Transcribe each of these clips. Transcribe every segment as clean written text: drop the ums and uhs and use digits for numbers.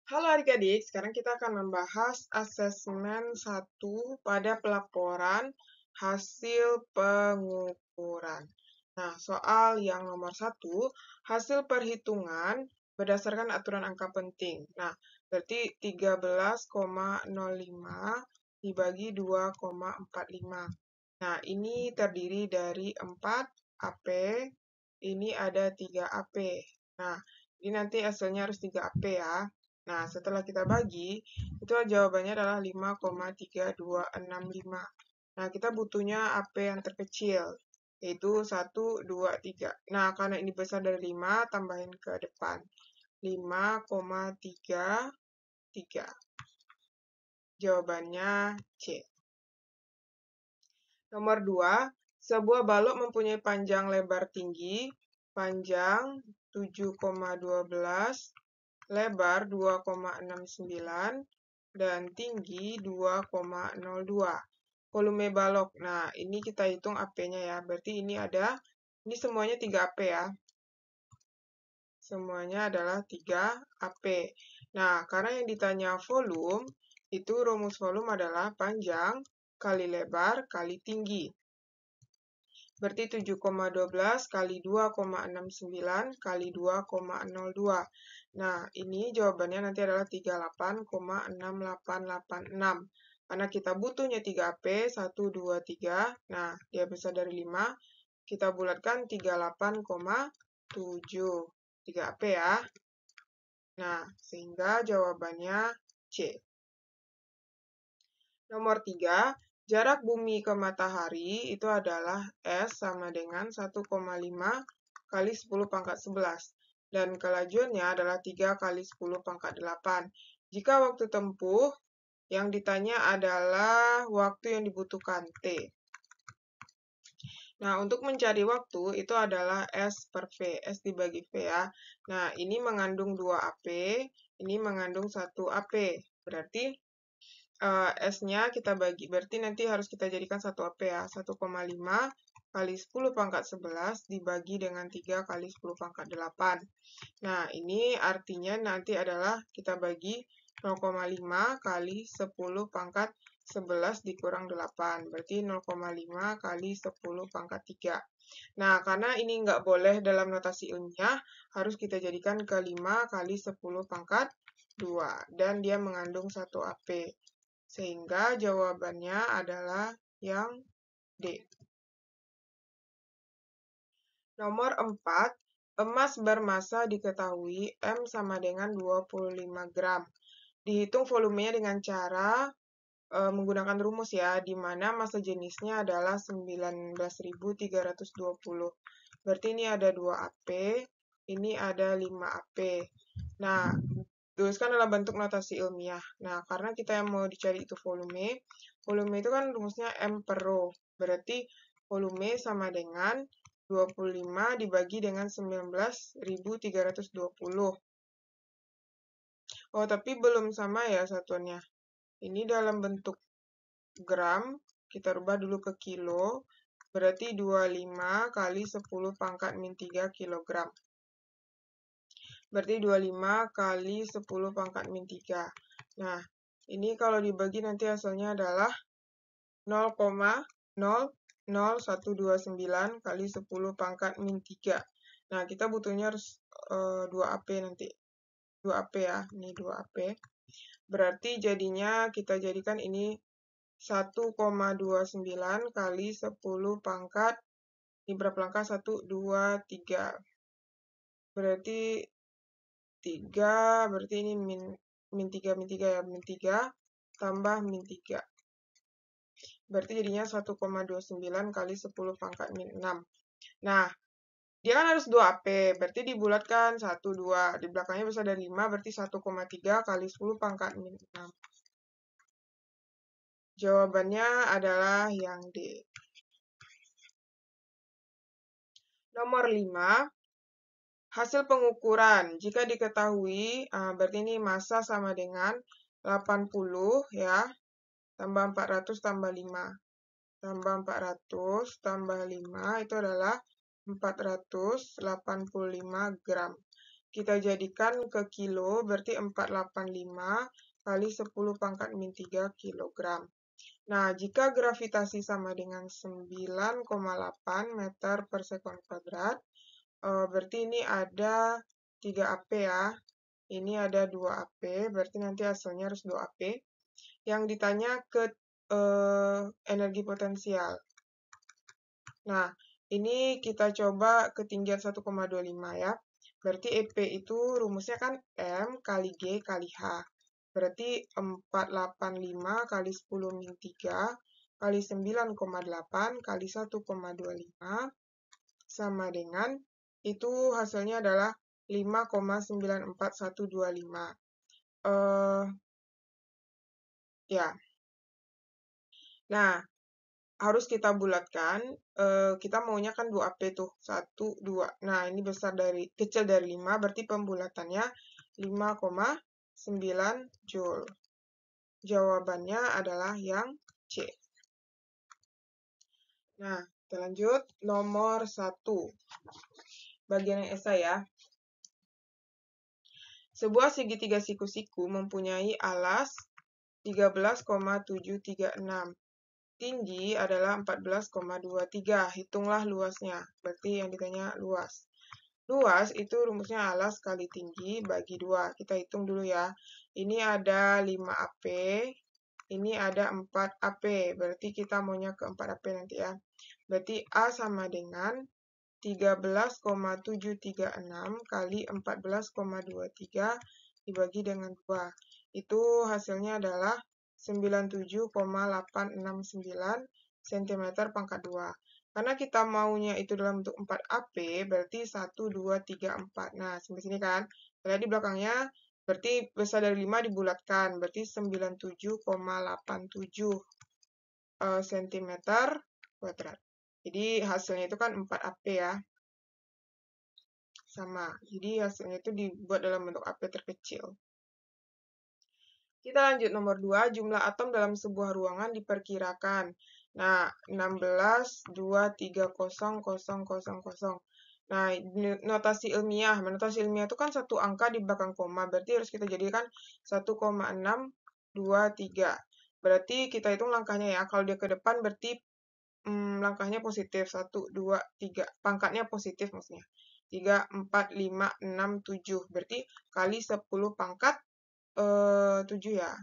Halo adik-adik, sekarang kita akan membahas asesmen 1 pada pelaporan hasil pengukuran. Nah, soal yang nomor 1, hasil perhitungan berdasarkan aturan angka penting. Nah, berarti 13,05 dibagi 2,45. Nah, ini terdiri dari 4 AP, ini ada 3 AP. Nah, ini nanti hasilnya harus 3 AP ya. Nah, setelah kita bagi, itu jawabannya adalah 5,3265. Nah, kita butuhnya AP yang terkecil, yaitu 1, 2, 3. Nah, karena ini besar dari 5, tambahin ke depan. 5,33. Jawabannya C. Nomor 2, sebuah balok mempunyai panjang lebar tinggi, panjang 7,12, lebar 2,69, dan tinggi 2,02. Volume balok. Nah, ini kita hitung AP-nya ya. Berarti ini semuanya 3 AP ya. Semuanya adalah 3 AP. Nah, karena yang ditanya volume, itu rumus volume adalah panjang kali lebar kali tinggi. Berarti 7,12 kali 2,69 kali 2,02. Nah, ini jawabannya nanti adalah 38,6886. Karena kita butuhnya 3 AP, 1, 2, 3. Nah, dia besar dari 5. Kita bulatkan 38,7. 3 AP ya. Nah, sehingga jawabannya C. Nomor 3, jarak bumi ke matahari itu adalah S sama dengan 1,5 kali 10 pangkat 11. Dan kelajuannya adalah 3 kali 10 pangkat 8. Jika waktu tempuh, yang ditanya adalah waktu yang dibutuhkan, T. Nah, untuk mencari waktu itu adalah S per V. S dibagi V ya. Nah, ini mengandung 2 AP, ini mengandung 1 AP. Berarti S-nya kita bagi, berarti nanti harus kita jadikan 1 AP ya, 1,5 kali 10 pangkat 11 dibagi dengan 3 kali 10 pangkat 8. Nah, ini artinya nanti adalah kita bagi 0,5 kali 10 pangkat 11 dikurang 8, berarti 0,5 kali 10 pangkat 3. Nah, karena ini nggak boleh dalam notasi ilmiah, harus kita jadikan ke 5 kali 10 pangkat 2, dan dia mengandung 1 AP. Sehingga jawabannya adalah yang D. Nomor 4, emas bermassa diketahui M sama dengan 25 gram. Dihitung volumenya dengan cara menggunakan rumus ya, di mana massa jenisnya adalah 19.320. Berarti ini ada 2 AP, ini ada 5 AP. Nah, tuliskan dalam bentuk notasi ilmiah. Nah, karena kita yang mau dicari itu volume itu kan rumusnya M per rho. Berarti volume sama dengan 25 dibagi dengan 19.320. Oh, tapi belum sama ya satuannya. Ini dalam bentuk gram, kita rubah dulu ke kilo, berarti 25 kali 10 pangkat min 3 kilogram. Berarti 25 kali 10 pangkat min 3. Nah, ini kalau dibagi nanti hasilnya adalah 0,00129 kali 10 pangkat min 3. Nah, kita butuhnya harus 2 AP nanti. 2 AP ya, ini 2 AP. Berarti jadinya kita jadikan ini 1,29 kali 10 pangkat, ini berapa langkah? 1, 2, 3. Berarti 3, berarti ini min 3 ya, min 3 tambah min 3. Berarti jadinya 1,29 kali 10 pangkat min 6. Nah, dia kan harus 2 AP, berarti dibulatkan 1, 2. Di belakangnya besar dari 5, berarti 1,3 kali 10 pangkat min 6. Jawabannya adalah yang D. Nomor 5, hasil pengukuran. Jika diketahui, berarti ini massa sama dengan 80 ya, tambah 400 tambah 5. Tambah 400 tambah 5 itu adalah 485 gram. kita jadikan ke kilo, berarti 485 kali 10 pangkat min 3 kilogram. Nah, jika gravitasi sama dengan 9,8 meter per sekon kuadrat, berarti ini ada 3 AP ya. Ini ada 2 AP, berarti nanti hasilnya harus 2 AP. Yang ditanya ke energi potensial. Nah, ini kita coba ketinggian 1,25 ya. Berarti EP itu rumusnya kan M kali G kali H. Berarti 485 kali 10 min 3 kali 9,8 kali 1,25 sama dengan, itu hasilnya adalah 5,94125. Ya. Nah, harus kita bulatkan, kita maunya kan 2 AP tuh, 1, 2. Nah, ini kecil dari 5, berarti pembulatannya 5,9 Joule. Jawabannya adalah yang C. Nah, kita lanjut. Nomor 1. Bagian yang esai ya. Sebuah segitiga siku-siku mempunyai alas 13,736. Tinggi adalah 14,23. Hitunglah luasnya. Berarti yang ditanya luas. Luas itu rumusnya alas kali tinggi bagi 2. Kita hitung dulu ya. Ini ada 5 AP. Ini ada 4 AP. Berarti kita maunya ke 4 AP nanti ya. Berarti A sama dengan 13,736 kali 14,23 dibagi dengan 2. Itu hasilnya adalah 97,869 cm pangkat 2. Karena kita maunya itu dalam bentuk 4 AP, berarti 1, 2, 3, 4. Nah, sampai sini kan. Lihat di belakangnya, berarti besar dari 5 dibulatkan. Berarti 97,87 cm kuadrat. Jadi hasilnya itu kan 4 AP ya. Sama. Jadi hasilnya itu dibuat dalam bentuk AP terkecil. Kita lanjut nomor 2, jumlah atom dalam sebuah ruangan diperkirakan. Nah, 16, 2, 3, 0, 0, 0, 0. Nah, notasi ilmiah. Notasi ilmiah itu kan satu angka di belakang koma. Berarti harus kita jadikan 1,623. Berarti kita hitung langkahnya ya. Kalau dia ke depan berarti langkahnya positif. 1, 2, 3. Pangkatnya positif maksudnya. 3, 4, 5, 6, 7. Berarti kali 10 pangkat 7 ya.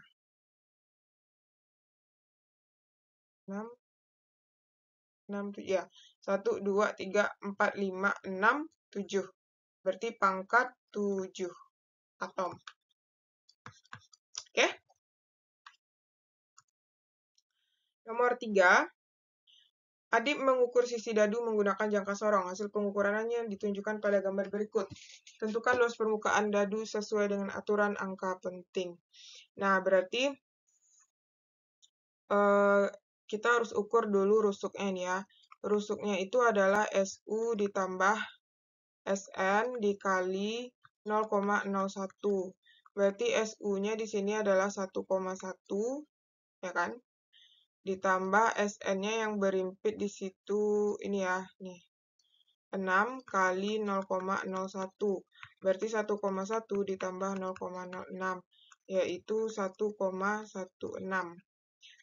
6, 7 ya. 1, 2, 3, 4, 5, 6, 7. Berarti pangkat 7 atom. Oke? Nomor 3. Adip mengukur sisi dadu menggunakan jangka sorong. Hasil pengukurannya ditunjukkan pada gambar berikut. Tentukan luas permukaan dadu sesuai dengan aturan angka penting. Nah, berarti kita harus ukur dulu rusuknya nih ya. Rusuknya itu adalah SU ditambah SN dikali 0,01. Berarti SU-nya di sini adalah 1,1, ya kan? Ditambah SN-nya yang berimpit di situ, ini ya, nih. 6 kali 0,01. Berarti 1,1 ditambah 0,06, yaitu 1,16.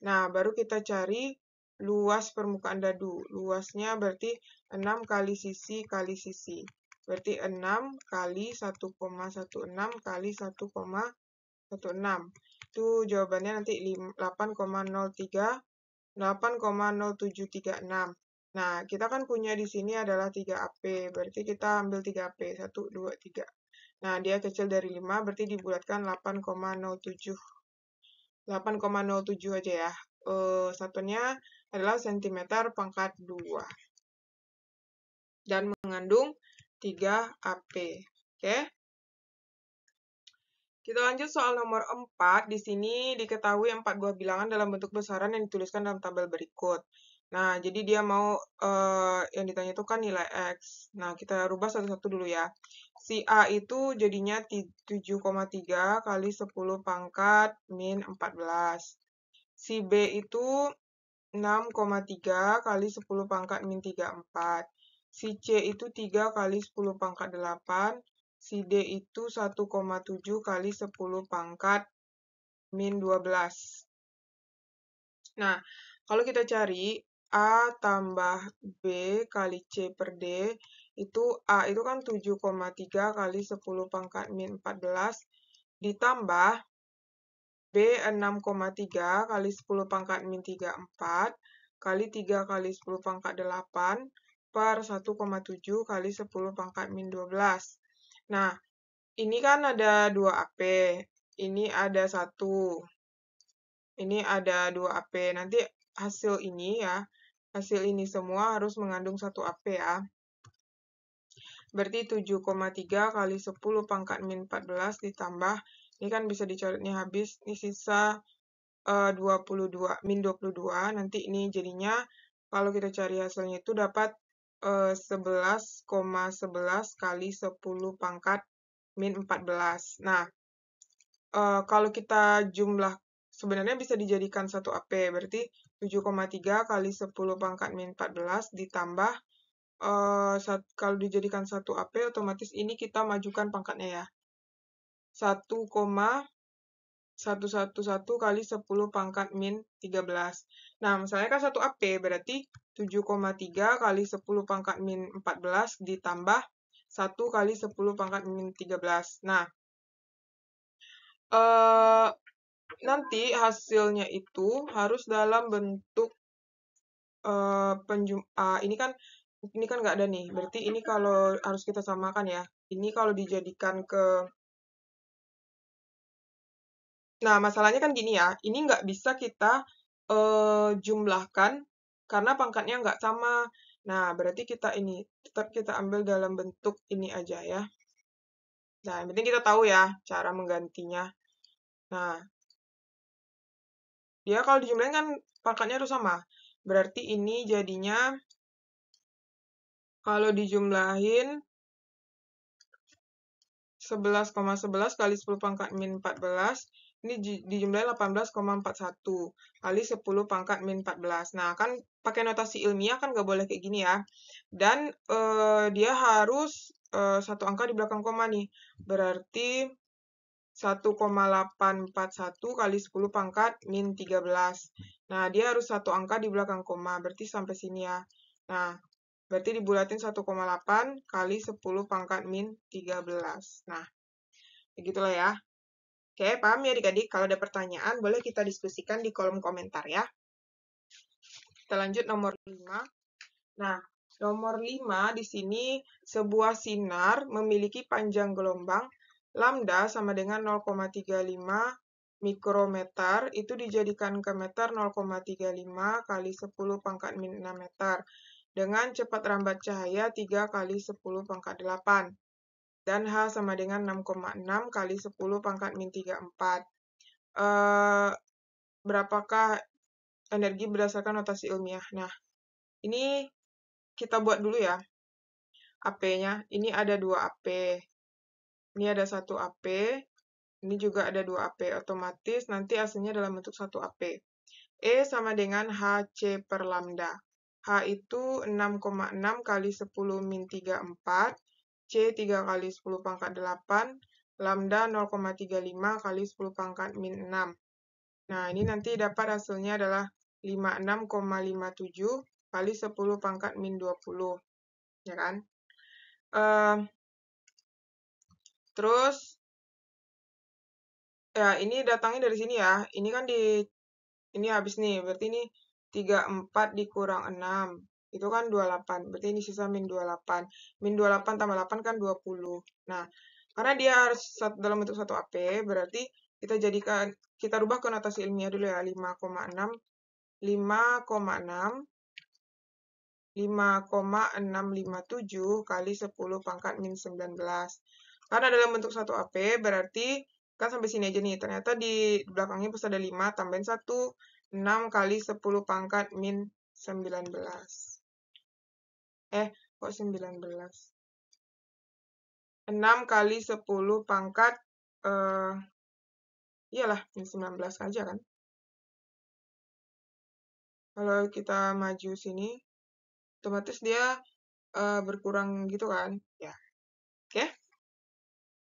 Nah, baru kita cari luas permukaan dadu. Luasnya berarti 6 kali sisi kali sisi. Berarti 6 kali 1,16 kali 1,16. Itu jawabannya nanti 8,0736. Nah, kita kan punya di sini adalah 3 AP. Berarti kita ambil 3 AP. 1, 2, 3. Nah, dia kecil dari 5, berarti dibulatkan 8,07. 8,07 aja ya. Satunya adalah cm pangkat 2. Dan mengandung 3 AP. Oke? Kita lanjut soal nomor 4. Di sini diketahui 4 buah bilangan dalam bentuk besaran yang dituliskan dalam tabel berikut. Nah, jadi dia mau yang ditanya itu kan nilai X. Nah, kita rubah satu-satu dulu ya. Si A itu jadinya 7,3 kali 10 pangkat min 14. Si B itu 6,3 kali 10 pangkat min 34. Si C itu 3 kali 10 pangkat 8 si D itu 1,7 kali 10 pangkat min 12. Nah, kalau kita cari A tambah B kali C per D, itu A itu kan 7,3 kali 10 pangkat min 14, ditambah B 6,3 kali 10 pangkat min 34, kali 3 kali 10 pangkat 8, per 1,7 kali 10 pangkat min 12. Nah, ini kan ada 2 AP, ini ada 1, ini ada 2 AP. Nanti hasil ini ya, hasil ini semua harus mengandung 1 AP ya. Berarti 7,3 kali 10 pangkat min 14 ditambah, ini kan bisa dicoretnya habis, ini sisa 22, min 22. Nanti ini jadinya, kalau kita cari hasilnya itu dapat 11,11 kali 10 pangkat min 14. Nah, kalau kita jumlah, sebenarnya bisa dijadikan 1 AP, berarti 7,3 kali 10 pangkat min 14 ditambah, kalau dijadikan 1 AP, otomatis ini kita majukan pangkatnya ya. 1,111 kali 10 pangkat min 13. Nah, misalnya kan 1 AP, berarti 7,3 kali 10 pangkat min 14 ditambah 1 kali 10 pangkat min 13. Nah, nanti hasilnya itu harus dalam bentuk ini kan nggak ada nih. Berarti ini kalau harus kita samakan ya. Ini kalau dijadikan ke... Nah, masalahnya kan gini ya. Ini nggak bisa kita jumlahkan karena pangkatnya nggak sama. Nah, berarti kita ini tetap kita ambil dalam bentuk ini aja ya. Nah, yang penting kita tahu ya cara menggantinya. Nah, dia kalau dijumlahin kan pangkatnya harus sama. Berarti ini jadinya kalau dijumlahin 11,11 kali 10 pangkat min 14, ini dijumlahin 18,41 kali 10 pangkat min 14. Nah, kan pakai notasi ilmiah kan nggak boleh kayak gini ya. Dan dia harus satu angka di belakang koma nih. Berarti 1,841 kali 10 pangkat min 13. Nah, dia harus satu angka di belakang koma, berarti sampai sini ya. Nah, berarti dibulatin 1,8 kali 10 pangkat min 13. Nah, begitulah ya. Oke, paham ya adik-adik? Kalau ada pertanyaan, boleh kita diskusikan di kolom komentar ya. Kita lanjut nomor 5. Nah, nomor 5 di sini sebuah sinar memiliki panjang gelombang lambda sama dengan 0,35 mikrometer, itu dijadikan ke meter 0,35 kali 10 pangkat min 6 meter dengan cepat rambat cahaya 3 kali 10 pangkat 8. Dan H sama dengan 6,6 kali 10 pangkat min 34. Berapakah energi berdasarkan notasi ilmiah? Nah, ini kita buat dulu ya. AP-nya, ini ada 2 AP. Ini ada 1 AP. Ini juga ada 2 AP. Otomatis nanti hasilnya dalam bentuk 1 AP. E sama dengan HC per lambda. H itu 6,6 kali 10 min 34. C 3 kali 10 pangkat 8. Lambda 0,35 kali 10 pangkat min 6. Nah, ini nanti dapat hasilnya adalah 56,57 kali 10 pangkat min 20. Ya kan? Terus, ya ini datangnya dari sini ya. Ini kan ini habis nih, berarti ini 34 dikurang 6. Itu kan 28, berarti ini sisa min 28. Min 28 tambah 8 kan 20. Nah, karena dia harus dalam bentuk 1 AP, berarti kita rubah ke notasi ilmiah dulu ya, 5,6 5,657 kali 10 pangkat min 19. Karena dalam bentuk 1 AP, berarti kan sampai sini aja nih. Ternyata di belakangnya pas ada 5, tambahin 1, 6 kali 10 pangkat min 19. Kok 19? 6 kali 10 pangkat, iyalah, min 19 aja kan. Kalau kita maju sini, otomatis dia berkurang gitu kan. Ya, oke.